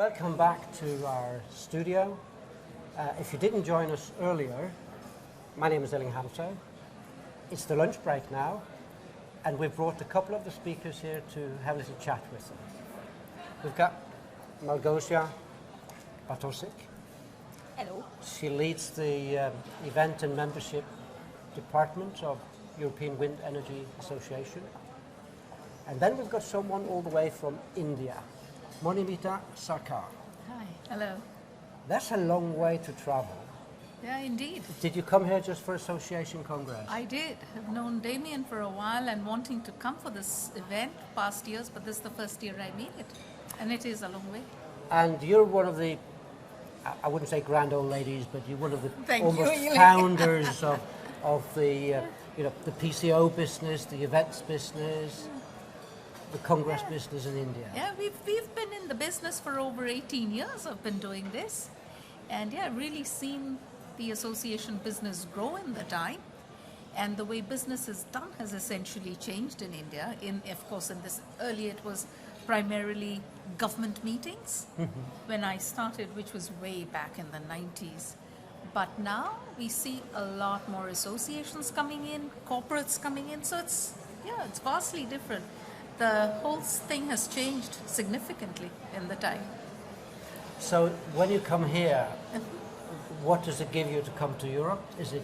Welcome back to our studio. If you didn't join us earlier, my name is Hamza. It's the lunch break now, and we've brought a couple of the speakers here to have a little chat with them. We've got Malgosia Bartosik. Hello. She leads the event and membership department of European Wind Energy Association. And then we've got someone all the way from India, Monimita Sarkar. Hi. Hello. That's a long way to travel. Yeah, indeed. Did you come here just for Association Congress? I did. I've known Damien for a while and wanting to come for this event past years, but this is the first year I made it. And it is a long way. And you're one of the, I wouldn't say grand old ladies, but you're one of the you. founders of the, the PCO business, the events business, the Congress business in India. Yeah, we've been in the business for over 18 years. I've been doing this. And yeah, really seen the association business grow in the time. And the way business is done has essentially changed in India. Of course, earlier it was primarily government meetings when I started, which was way back in the 90s. But now we see a lot more associations coming in, corporates coming in. So it's vastly different. The whole thing has changed significantly in the time. So when you come here, what does it give you to come to Europe? Is it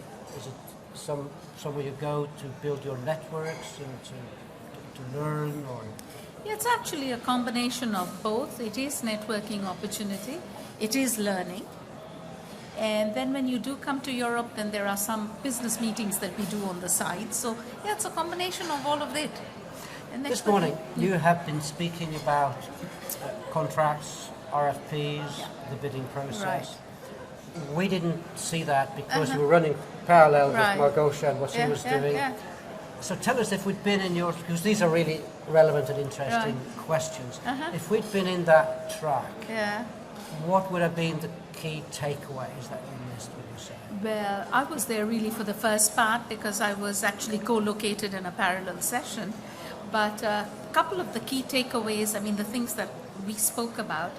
somewhere you go to build your networks and to learn, or? Yeah, it's actually a combination of both. It is networking opportunity, it is learning. And then when you do come to Europe, then there are some business meetings that we do on the side. So yeah, it's a combination of all of it. And this morning, you have been speaking about contracts, RFPs, the bidding process. Right. We didn't see that because you were running parallel with Malgosia and what she was doing. Yeah. So tell us, if we'd been in your, because these are really relevant and interesting questions. If we'd been in that track, what would have been the key takeaways that you missed, would you say? Well, I was there really for the first part because I was actually co-located in a parallel session. But a couple of the key takeaways, the things that we spoke about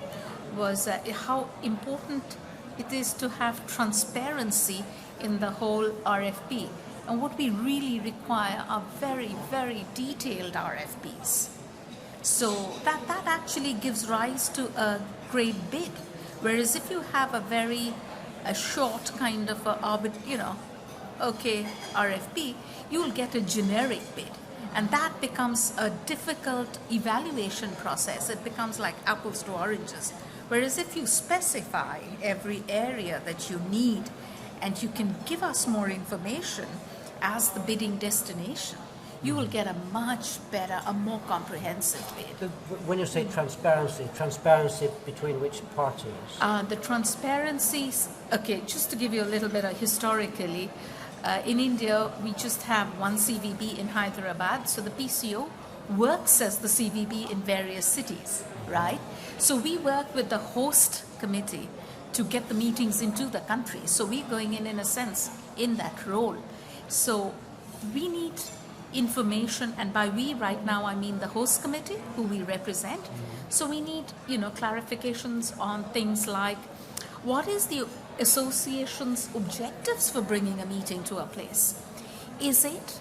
was how important it is to have transparency in the whole RFP. And what we really require are very, very detailed RFPs. So that actually gives rise to a great bid. Whereas if you have a short kind of RFP, you will get a generic bid. And that becomes a difficult evaluation process. It becomes like apples to oranges. Whereas if you specify every area that you need and you can give us more information as the bidding destination, you will get a much better, a more comprehensive bid. When you say transparency between which parties? The transparencies, just to give you a little bit of historically, in India, we just have one CVB in Hyderabad, so the PCO works as the CVB in various cities, right? So we work with the host committee to get the meetings into the country. So we're going in a sense, in that role. So we need information, and by we right now, I mean the host committee, who we represent. So we need, clarifications on things like, what is the association's objectives for bringing a meeting to a place? Is it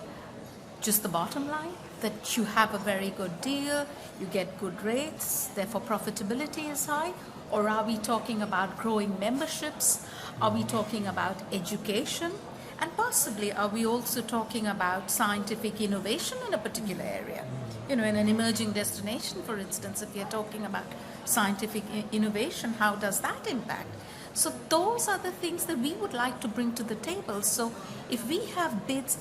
just the bottom line, that you have a very good deal, you get good rates, therefore profitability is high? Or are we talking about growing memberships? Are we talking about education? And possibly are we also talking about scientific innovation in a particular area? In an emerging destination, for instance, if you're talking about scientific innovation, how does that impact? So those are the things that we would like to bring to the table. So if we have bids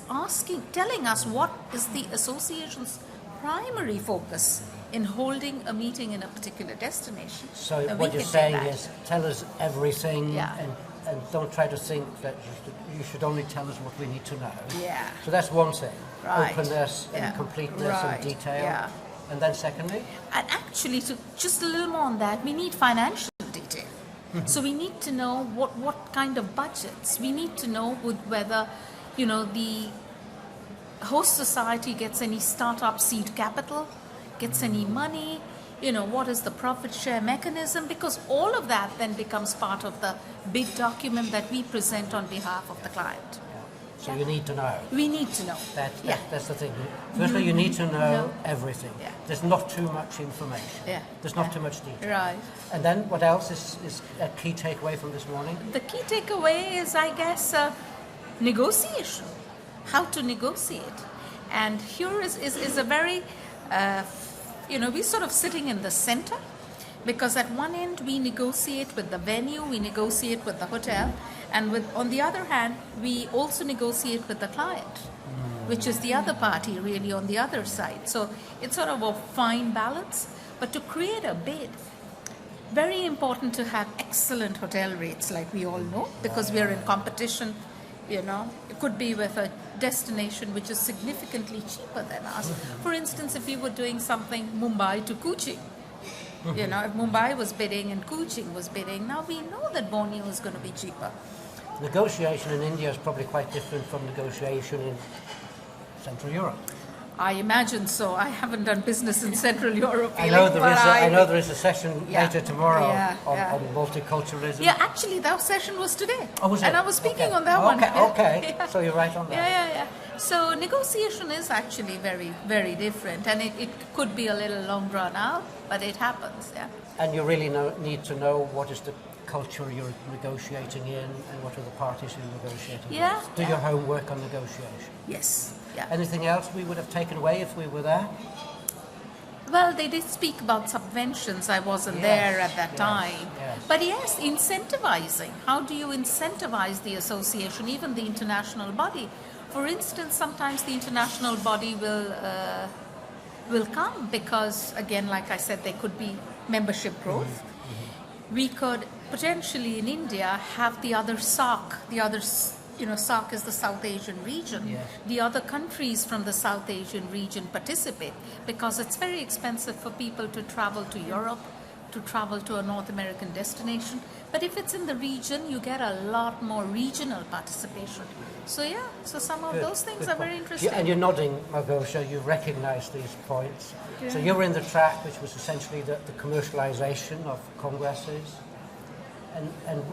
telling us what is the association's primary focus in holding a meeting in a particular destination. So what you're saying is, tell us everything, and don't try to think that you should only tell us what we need to know. Yeah. So that's one thing, Right. openness and completeness and detail. Yeah. And then secondly? And actually, to just a little more on that, we need financial detail. So we need to know what kind of budgets. We need to know whether, the host society gets any startup seed capital, gets any money, what is the profit share mechanism, because all of that then becomes part of the bid document that we present on behalf of the client. So you need to know. We need to know. That's the thing. Firstly, you need to know everything. Yeah. There's not too much information. Yeah. There's not too much detail. Right. And then what else is a key takeaway from this morning? The key takeaway is, I guess, negotiation. How to negotiate. And here is a very, we're sort of sitting in the center, because at one end we negotiate with the venue, we negotiate with the hotel, and on the other hand, we also negotiate with the client, which is the other party really on the other side. So it's sort of a fine balance. But to create a bid, very important to have excellent hotel rates, like we all know, because we are in competition. It could be with a destination which is significantly cheaper than us. For instance, if we were doing something Mumbai to Kochi, if Mumbai was bidding and Kochi was bidding, now we know that Borneo is going to be cheaper. Negotiation in India is probably quite different from negotiation in Central Europe. I imagine so. I haven't done business in Central Europe. I know there is a session later tomorrow on multiculturalism. Yeah, actually, that session was today. Oh, was it? And I was speaking on that one. Okay. So you're right on that. Yeah. So negotiation is actually very, very different, and it could be a little long drawn out, but it happens. Yeah. And you really need to know what is the culture you're negotiating in and what are the parties you're negotiating with. Do your homework on negotiation. Yes. Yeah. Anything else we would have taken away if we were there? Well, they did speak about subventions. I wasn't there at that time. Yes. But yes, incentivizing. How do you incentivize the association, even the international body? For instance, sometimes the international body will come because, again, like I said, there could be membership growth. We could potentially in India have the other SARC, SARC is the South Asian region. Yes. The other countries from the South Asian region participate, because it's very expensive for people to travel to Europe, to travel to a North American destination. But if it's in the region, you get a lot more regional participation. So some of those things are very interesting. And you're nodding, Malgosia, you recognise these points. Yeah. So you were in the track, which was essentially the commercialisation of congresses. And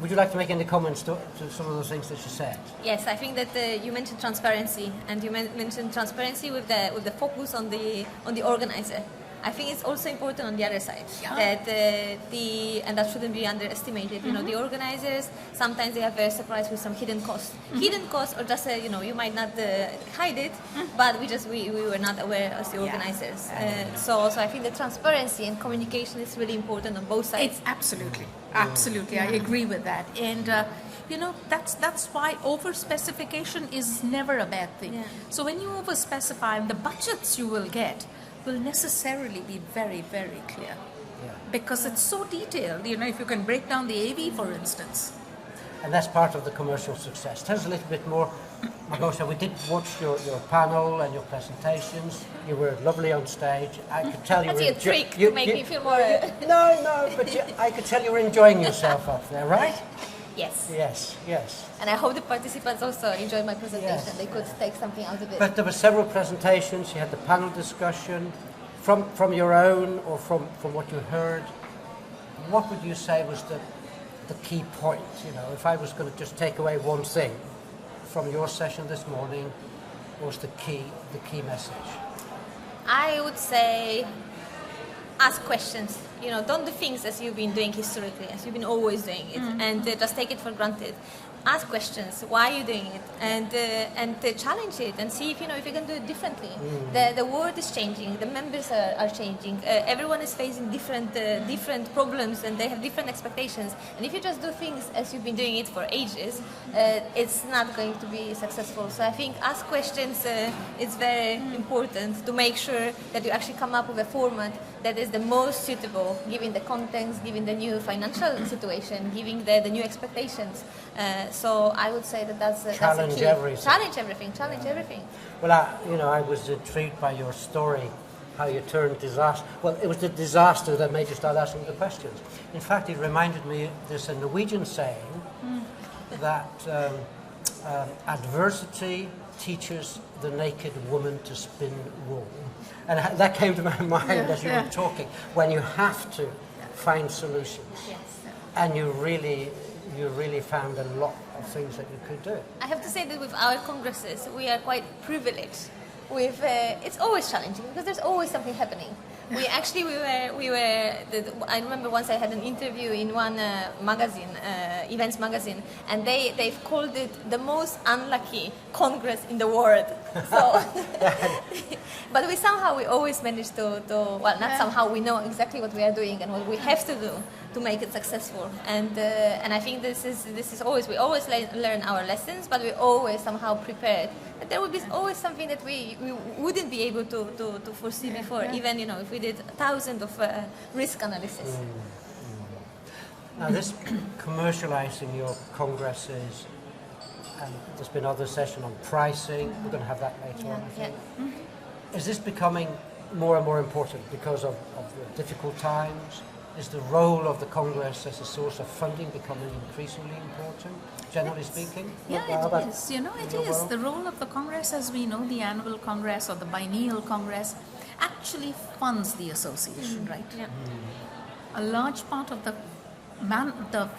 would you like to make any comments to some of those things that you said? Yes, I think that you mentioned transparency, and you mentioned transparency with the focus on the organizer. I think it's also important on the other side that and that shouldn't be underestimated. The organizers sometimes they are very surprised with some hidden costs. Hidden costs, or just you might not hide it, but we were not aware as the organizers. So I think the transparency and communication is really important on both sides. It's absolutely. I agree with that, and that's why over specification is never a bad thing. Yeah. So when you over specify, the budgets you will get will necessarily be very, very clear, because it's so detailed. If you can break down the AV, for instance. And that's part of the commercial success. Tell us a little bit more, Malgosia. We did watch your panel and your presentations. You were lovely on stage. I could tell you were a trick to make me feel more... No, but I could tell you were enjoying yourself up there, right? Yes. Yes. And I hope the participants also enjoyed my presentation. Yes. They could take something out of it. But there were several presentations. You had the panel discussion. From your own or from what you heard, what would you say was the key point? If I was going to just take away one thing from your session this morning, what was the key message? I would say ask questions. Don't do things as you've been doing historically, as you've been always doing it, and just take it for granted. Ask questions. Why are you doing it? And challenge it and see if you can do it differently. The world is changing. The members are changing. Everyone is facing different problems, and they have different expectations. And if you just do things as you've been doing it for ages, it's not going to be successful. So I think ask questions is very important to make sure that you actually come up with a format that is the most suitable, given the context, given the new financial situation, given the new expectations. So I would say that's a key. Challenge everything. Well, I was intrigued by your story, how you turned disaster. Well, it was the disaster that made you start asking the questions. In fact, it reminded me, there's a Norwegian saying that adversity teaches the naked woman to spin wool? And that came to my mind as you were talking, when you have to find solutions. Yes. And you really found a lot of things that you could do. I have to say that with our congresses, we are quite privileged. It's always challenging because there's always something happening. I remember once I had an interview in one magazine, events magazine, and they've called it the most unlucky congress in the world. So, but we always manage we know exactly what we are doing and what we have to do to make it successful. And I think this is always, we always learn our lessons, but we always somehow prepared. But there would be always something that we wouldn't be able to foresee before, even if we did thousands of risk analysis. Now this commercializing your congresses, and there's been other session on pricing, we're going to have that later on, I think. Is this becoming more and more important because of the difficult times? Is the role of the Congress as a source of funding becoming increasingly important, generally speaking? Yeah, it is. It is. The role of the Congress, as we know, the annual Congress or the biennial Congress, actually funds the association, right? Yeah. A large part of the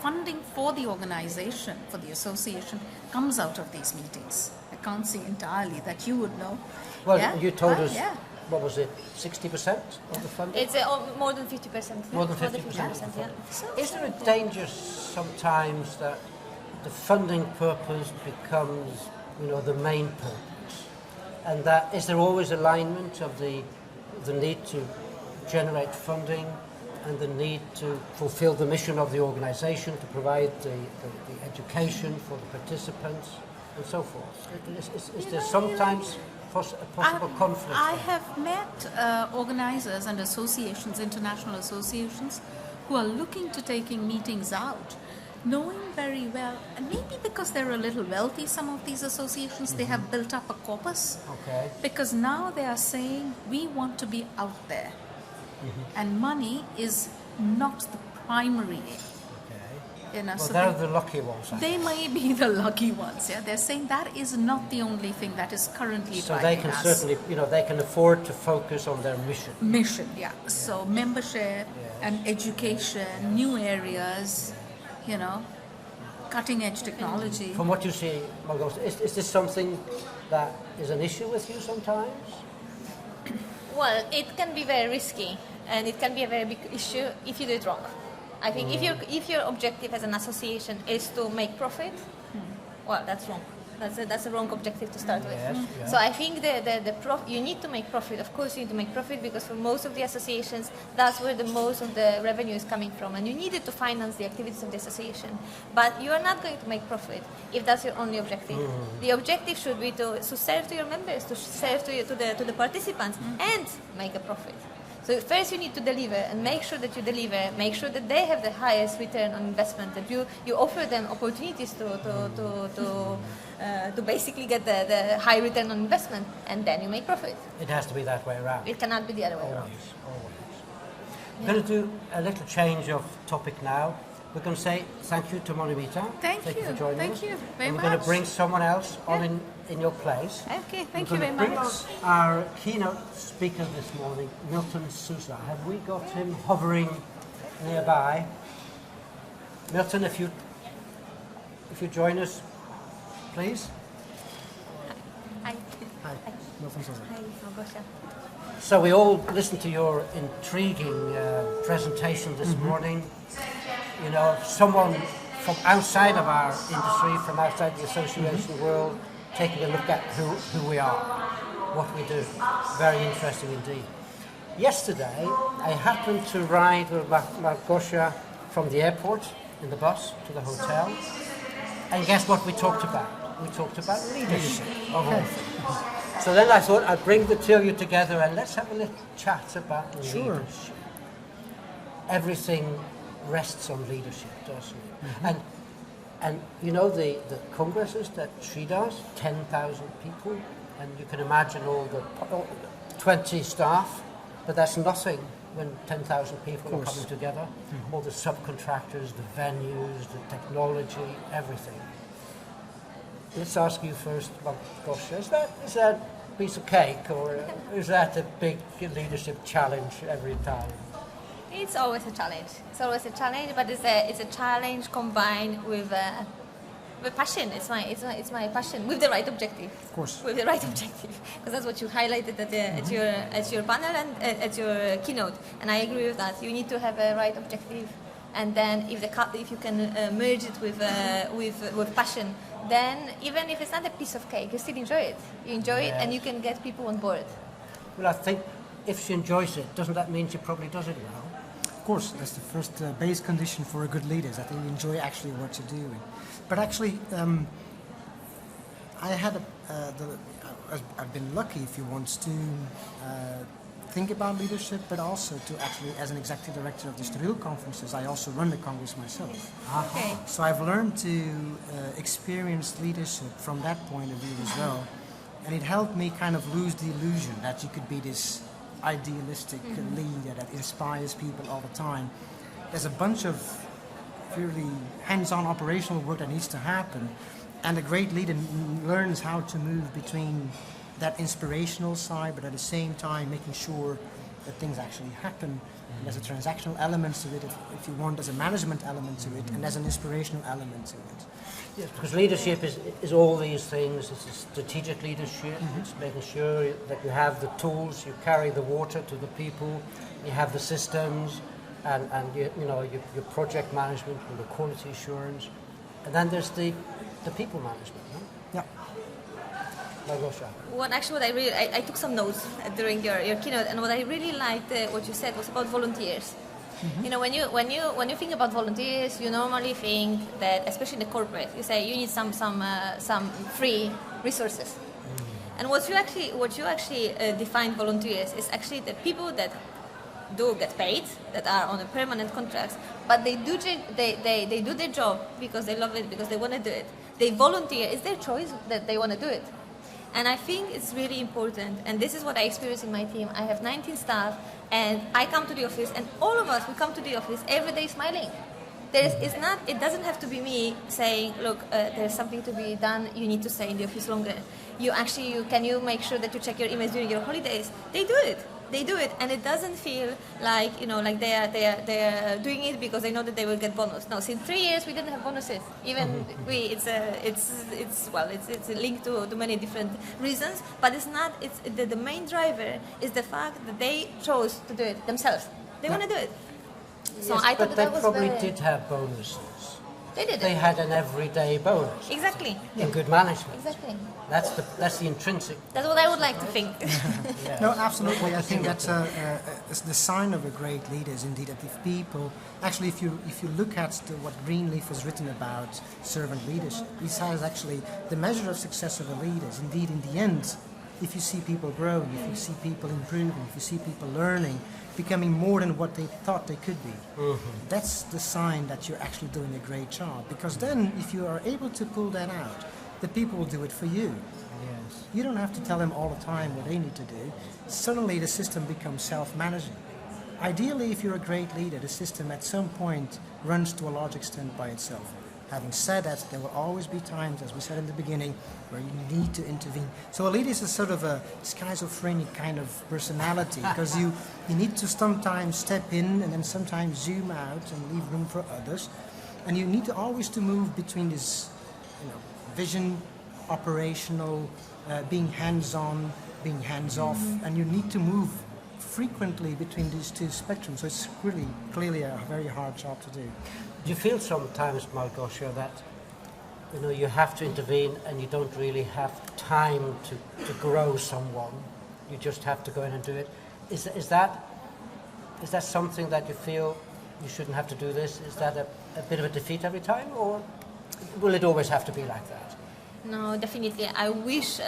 funding for the organization, for the association, comes out of these meetings. I can't say entirely that you would know. Well, you told us. What was it, 60% of the funding? It's more than 50%. More than 50%, yeah. Is there a danger sometimes that the funding purpose becomes, the main purpose? And that is there always alignment of the need to generate funding and the need to fulfill the mission of the organization, to provide the education for the participants and so forth? Is there sometimes a possible conflict? I have met organizers and associations, international associations, who are looking to taking meetings out, knowing very well, and maybe because they're a little wealthy, some of these associations, they have built up a corpus. Okay. Because now they are saying, we want to be out there. And money is not the primary aim. Well, so they're the lucky ones. They may be the lucky ones. Yeah, they're saying that is not the only thing that is currently driving us. So they can certainly, they can afford to focus on their mission. Yeah. So membership and education, new areas, cutting edge technology. From what you see, Malgosia, is this something that is an issue with you sometimes? Well, it can be very risky, and it can be a very big issue if you do it wrong. I think if your objective as an association is to make profit, well, that's wrong. That's a wrong objective to start with. Yeah. So I think you need to make profit. Of course, you need to make profit because for most of the associations, that's where the most of the revenue is coming from, and you need it to finance the activities of the association. But you are not going to make profit if that's your only objective. The objective should be to serve to your members, to serve to the participants, and make a profit. So first you need to deliver and make sure that you deliver, make sure that they have the highest return on investment, that you offer them opportunities to basically get the high return on investment, and then you make profit. It has to be that way around. It cannot be the other way around. Always. I'm going to do a little change of topic now. We're going to say thank you to Monimita. Thank you for joining us. Thank you very much. We're going to bring someone else on in your place. Okay, thank you very much. Bring our keynote speaker this morning, Milton Sousa. Have we got him hovering nearby? Milton, if you join us, please. Hi. Hi. Milton Sousa. Hi, Malgosia. So we all listened to your intriguing presentation this morning. Someone from outside of our industry, from outside the association world, taking a look at who we are, what we do. Very interesting indeed. Yesterday, I happened to ride with Malgosia from the airport in the bus to the hotel, and guess what we talked about? We talked about leadership of all things. So then I thought I'd bring the two of you together and let's have a little chat about leadership. Everything rests on leadership, doesn't it? And the congresses that she does, 10,000 people, and you can imagine all the 20 staff, but that's nothing when 10,000 people are coming together. All the subcontractors, the venues, the technology, everything. Let's ask you first, Malgosia. Is that a piece of cake, or is that a big leadership challenge every time? It's always a challenge. It's always a challenge, but it's a challenge combined with passion. It's my passion with the right objective. Of course. With the right objective, because that's what you highlighted at your panel and at your keynote. And I agree with that. You need to have a right objective, and then if you can merge it with passion, then even if it's not a piece of cake, you still enjoy it. You enjoy it, and you can get people on board. Well, I think if she enjoys it, doesn't that mean she probably does it well? Of course, that's the first base condition for a good leader, is that they enjoy actually what you're doing. But actually, I've been lucky, if you want, to think about leadership, but also to actually, as an executive director of the Estoril conferences, I also run the congress myself. Okay. So I've learned to experience leadership from that point of view as well. And it helped me kind of lose the illusion that you could be this idealistic leader that inspires people all the time. There's a bunch of really hands-on operational work that needs to happen, and a great leader learns how to move between that inspirational side, but at the same time making sure that things actually happen. And there's a transactional element to it, if you want, there's a management element to it, and there's an inspirational element to it. Yes, because leadership is all these things. It's a strategic leadership. It's making sure that you have the tools, you carry the water to the people, you have the systems, and your project management and the quality assurance, and then there's the people management. No? Yeah. Malgosia. I took some notes during your keynote, and what I really liked what you said was about volunteers. You know, when you think about volunteers, you normally think that, especially in the corporate, you say you need some free resources. And what you actually define volunteers is actually the people that do get paid, that are on a permanent contract, but they do their job because they love it, because they want to do it. They volunteer. It's their choice that they want to do it. And I think it's really important, and this is what I experience in my team. I have 19 staff, and I come to the office, and all of us, we come to the office every day smiling. It doesn't have to be me saying, look, there's something to be done, you need to stay in the office longer. Can you make sure that you check your emails during your holidays? They do it, and it doesn't feel like they are doing it because they know that they will get bonus. No, since 3 years we didn't have bonuses. Even it's linked to many different reasons, but it's not. It's the main driver is the fact that they chose to do it themselves. They want to do it. So Yes, I thought but that they was probably very... did have bonuses. They did They it. had an everyday bonus Exactly. in good management. Exactly. That's the intrinsic. That's what I would like to think. Yeah. No, absolutely. I think that's the sign of a great leader is indeed that if people, actually, if you look at what Greenleaf has written about servant leadership, he says actually the measure of success of a leader is indeed in the end, if you see people growing, if you see people improving, if you see people learning, becoming more than what they thought they could be. That's the sign that you're actually doing a great job. Because then, if you are able to pull that out, the people will do it for you. Yes. You don't have to tell them all the time what they need to do. Suddenly the system becomes self-managing. Ideally, if you're a great leader, the system at some point runs to a large extent by itself. Having said that, there will always be times, as we said in the beginning, where you need to intervene. So a leader is a sort of a schizophrenic kind of personality, because you need to sometimes step in and then sometimes zoom out and leave room for others. And you need to always to move between this vision, operational, being hands-on, being hands-off, and you need to move frequently between these two spectrums. So it's really clearly a very hard job to do. Do you feel sometimes, Malgosia, that you have to intervene and you don't really have time to grow someone? You just have to go in and do it. Is that something that you feel you shouldn't have to do this? Is that a bit of a defeat every time, or will it always have to be like that? No, definitely. I wish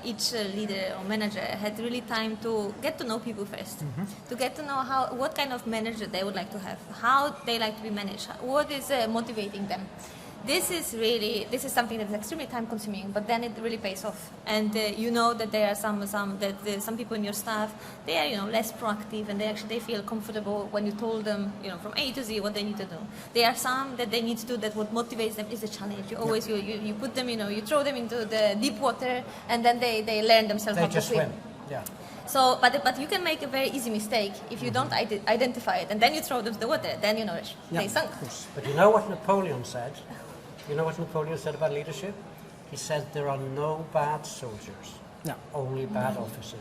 each leader or manager had really time to get to know people first, to get to know what kind of manager they would like to have, how they like to be managed, what is motivating them. This is something that's extremely time consuming, but then it really pays off. And you know that there are some people in your staff, they are less proactive, and they feel comfortable when you told them from A to Z what they need to do. There are some that they need to do that what motivates them is a challenge. You always you put them you throw them into the deep water, and then they learn themselves how to swim. Yeah. So, but you can make a very easy mistake if you don't identify it, and then you throw them to the water. Then they sunk. But you know what Napoleon said? You know what Napoleon said about leadership? He said there are no bad soldiers, only bad officers.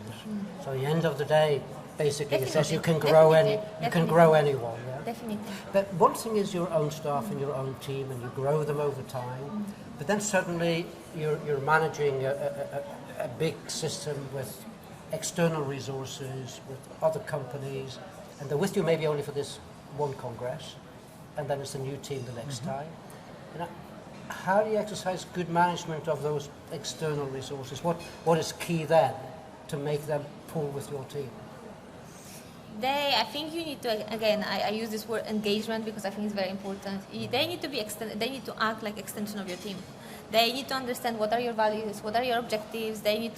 So at the end of the day, basically, it says you can grow anyone. Yeah? Definitely. But one thing is your own staff and your own team, and you grow them over time. But then suddenly you're managing a big system with external resources, with other companies, and they're with you maybe only for this one congress, and then it's a new team the next time. How do you exercise good management of those external resources? What is key then to make them pull with your team? I think you need to, again, I use this word engagement because I think it's very important. They need to be they need to act like extension of your team. They need to understand what are your values, what are your objectives. You need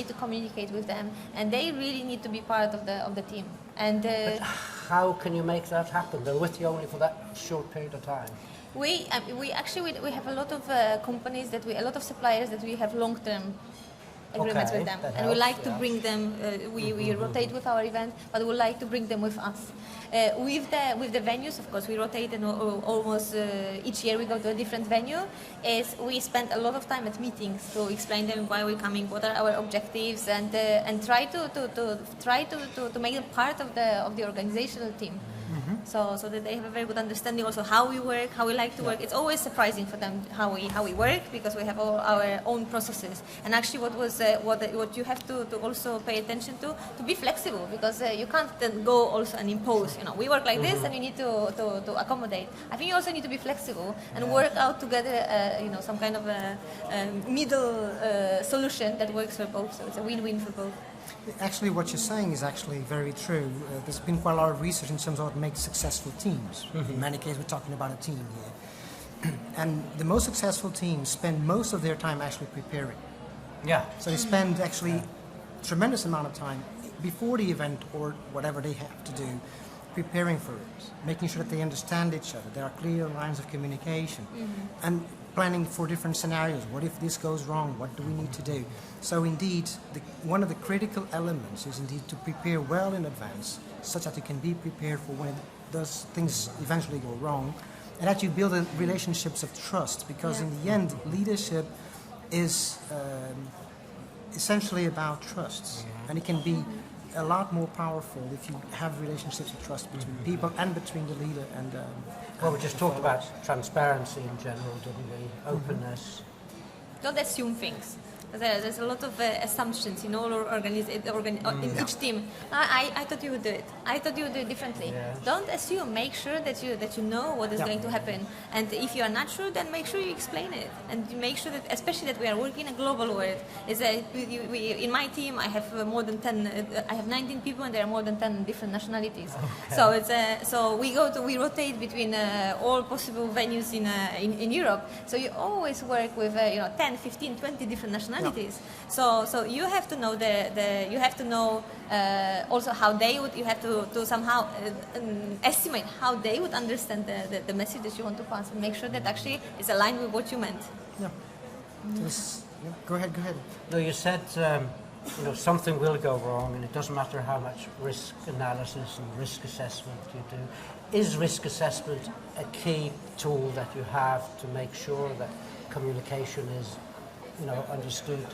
to communicate with them, and they really need to be part of the team. And but how can you make that happen? They're with you only for that short period of time. We have a lot of companies a lot of suppliers that we have long-term agreements with them, and we like to bring them. We rotate with our event, but we like to bring them with us. With the venues, of course, we rotate, and almost each year we go to a different venue. We spend a lot of time at meetings to explain them why we're coming, what are our objectives, and try to make them part of the organizational team. So that they have a very good understanding also how we work, how we like to work. It's always surprising for them how we work, because we have all our own processes. And actually, what you have to also pay attention to be flexible, because you can't then go also and impose. We work like this, and you need to accommodate. I think you also need to be flexible and work out together. Some kind of a middle solution that works for both. So it's a win-win for both. Actually, what you're saying is actually very true. There's been quite a lot of research in terms of what makes successful teams. In many cases, we're talking about a team here. And the most successful teams spend most of their time actually preparing. Yeah. So they spend actually tremendous amount of time before the event or whatever they have to do, preparing for it, making sure that they understand each other. There are clear lines of communication. And planning for different scenarios. What if this goes wrong? What do we need to do? So indeed, one of the critical elements is indeed to prepare well in advance, such that you can be prepared for when things eventually go wrong, and that you build relationships of trust, because in the end, leadership is essentially about trust, and it can be a lot more powerful if you have relationships of trust between people and between the leader and well, we just talked about transparency in general, didn't we? Openness. Don't assume things. There's a lot of assumptions in all in each team. I thought you would do it. I thought you would do it differently. Yes. Don't assume. Make sure that you know what is going to happen. And if you are not sure, then make sure you explain it. And make sure that, especially that we are working in a global world. Is that in my team I have more than 10. I have 19 people, and there are more than 10 different nationalities. Okay. So it's we rotate between all possible venues in Europe. So you always work with 10, 15, 20 different nationalities. So you have to know you have to know also how they would. You have to somehow estimate how they would understand the message that you want to pass, and make sure that actually is aligned with what you meant. Yeah. Go ahead. No, you said something will go wrong, and it doesn't matter how much risk analysis and risk assessment you do. Is risk assessment a key tool that you have to make sure that communication is understood?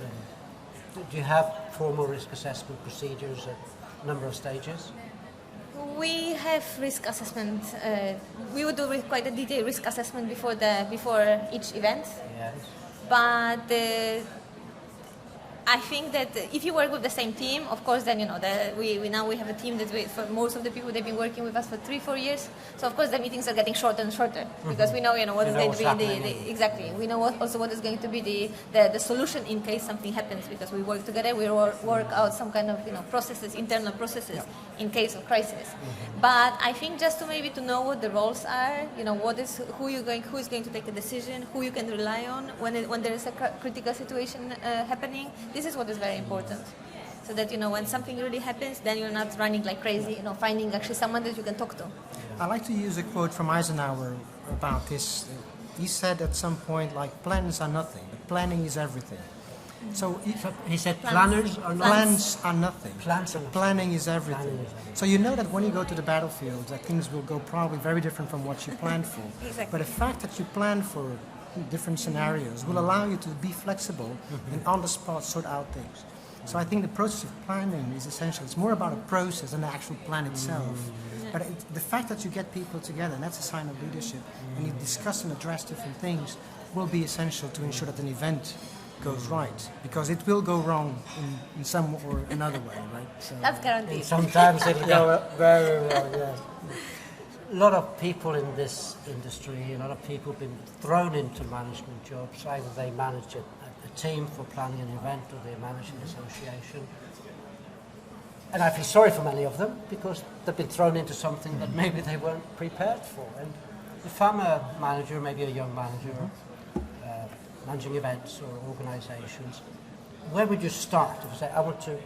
And do you have formal risk assessment procedures at a number of stages? We have risk assessment. We would do quite a detailed risk assessment before each event. Yes. But I think that if you work with the same team, of course, then we now have a team that for most of the people they've been working with us for 3-4 years. So of course the meetings are getting shorter and shorter because we know what is going to be exactly. We know also what is going to be the solution in case something happens because we work together. We work out some kind of processes, internal processes in case of crisis. But I think just to know what the roles are, who is going to take a decision, who you can rely on when there is a critical situation happening. This is what is very important, so that when something really happens, then you're not running like crazy. Finding actually someone that you can talk to. I like to use a quote from Eisenhower about this. He said at some point, like, plans are nothing, but planning is everything. So he said planners are not. Plans are nothing. Planning is everything. So you know that when you go to the battlefield, that things will go probably very different from what you planned for. Exactly. But the fact that you plan for different scenarios will allow you to be flexible and on the spot sort out things. So I think the process of planning is essential. It's more about a process than the actual plan itself. But the fact that you get people together, and that's a sign of leadership, and you discuss and address different things will be essential to ensure that an event goes right, because it will go wrong in some or another way, right? So that's guaranteed. Sometimes it'll go very wrong, yes. A lot of people in this industry, a lot of people have been thrown into management jobs. Either they manage a team for planning an event or they manage an association. And I feel sorry for many of them because they've been thrown into something that maybe they weren't prepared for. And if I'm a manager, maybe a young manager, managing events or organizations, where would you start? If you say, I want to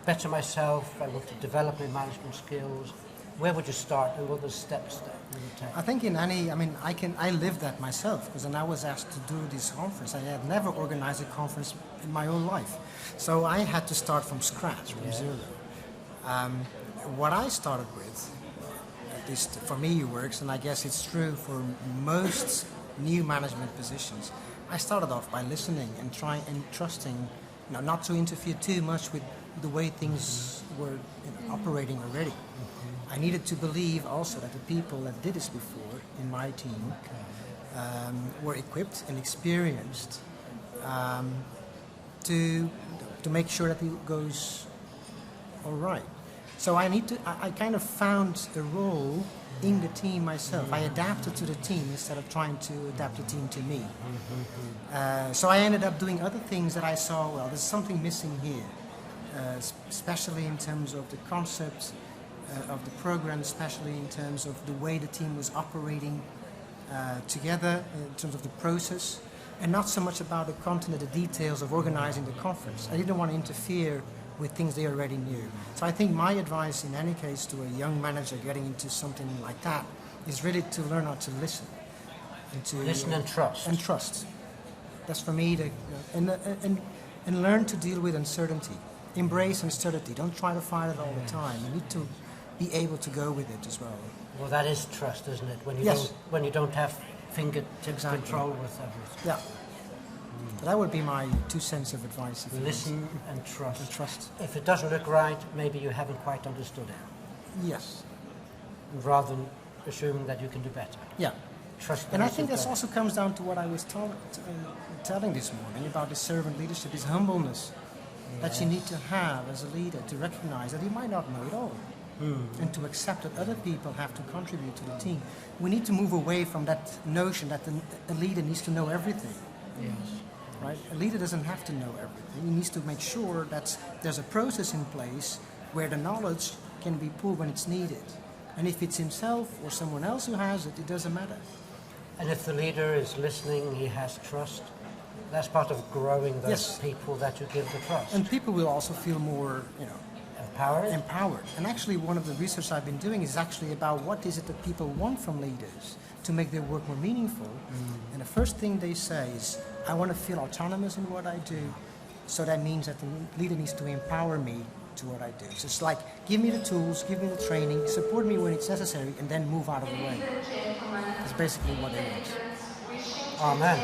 better myself, I want to develop my management skills, where would you start and what are the steps that you would take? I think I lived that myself, because when I was asked to do this conference, I had never organized a conference in my own life. So I had to start from scratch, from zero. What I started with, at least for me it works, and I guess it's true for most new management positions, I started off by listening and trusting, not to interfere too much with the way things were operating already. I needed to believe also that the people that did this before in my team were equipped and experienced to make sure that it goes all right. So I kind of found a role in the team myself. I adapted to the team instead of trying to adapt the team to me. So I ended up doing other things that I saw, well, there's something missing here, especially in terms of the concept of the program, especially in terms of the way the team was operating together, in terms of the process, and not so much about the content, the details of organizing the conference. I didn't want to interfere with things they already knew. So I think my advice in any case to a young manager getting into something like that is really to learn how to listen. And to listen and trust. And trust. That's for me, and learn to deal with uncertainty. Embrace uncertainty. Don't try to fight it all the time. You need to be able to go with it as well. Well, that is trust, isn't it? When you don't have fingertips control with everything. Yeah. That would be my 2 cents of advice. Listen and trust. And trust. If it doesn't look right, maybe you haven't quite understood it. Yes. Rather than assuming that you can do better. Yeah. Trust. And I think this also comes down to what I was telling this morning about the servant leadership, is humbleness that you need to have as a leader, to recognize that you might not know it all. And to accept that other people have to contribute to the team. We need to move away from that notion that a leader needs to know everything. Yes. Right? A leader doesn't have to know everything. He needs to make sure that there's a process in place where the knowledge can be pulled when it's needed. And if it's himself or someone else who has it, it doesn't matter. And if the leader is listening, he has trust. That's part of growing those people that you give the trust. And people will also feel more, empowered. And actually, one of the research I've been doing is actually about what is it that people want from leaders to make their work more meaningful. And the first thing they say is, I want to feel autonomous in what I do. So that means that the leader needs to empower me to what I do. So it's like, give me the tools, give me the training, support me when it's necessary, and then move out of the way. That's basically what it is. Amen.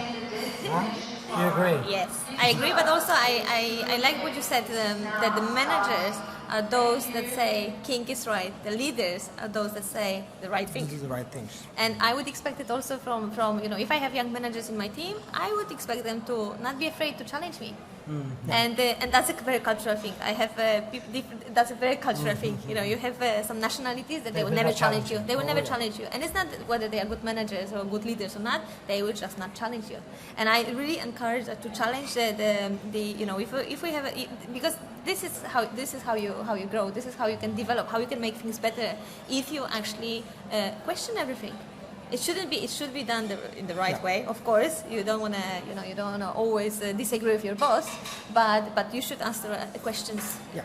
You agree? Yes, I agree, but also I like what you said, that the managers are those that say King is right. The leaders are those that say the right things. Do the right things. And I would expect it also from if I have young managers in my team, I would expect them to not be afraid to challenge me. And that's a very cultural thing. I have that's a very cultural thing. You know, you have some nationalities that they will never challenge you. They will never challenge you, and it's not whether they are good managers or good leaders or not. They will just not challenge you. And I really encourage to challenge the you know, if we have because this is how you grow. This is how you can develop. How you can make things better if you actually question everything. It should be done in the right way. Of course, you don't want to always disagree with your boss, but you should answer questions. Yeah.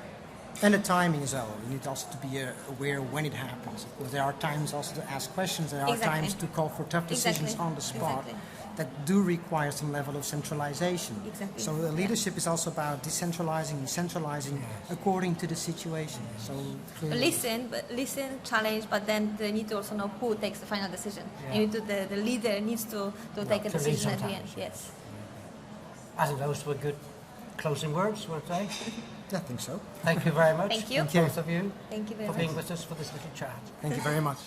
And the timing as well. You need also to be aware when it happens. Of course, there are times also to ask questions. There are times to call for tough decisions on the spot that do require some level of centralization. Exactly. So the leadership is also about decentralizing according to the situation. So listen, challenge, but then they need to also know who takes the final decision. You need to, the leader needs to take a decision at the end. Yes. I think those were good closing words, won't they? I think so. Thank you very much. Thank you. Both of you. Thank you very for much. being with us for this little chat. Thank you very much.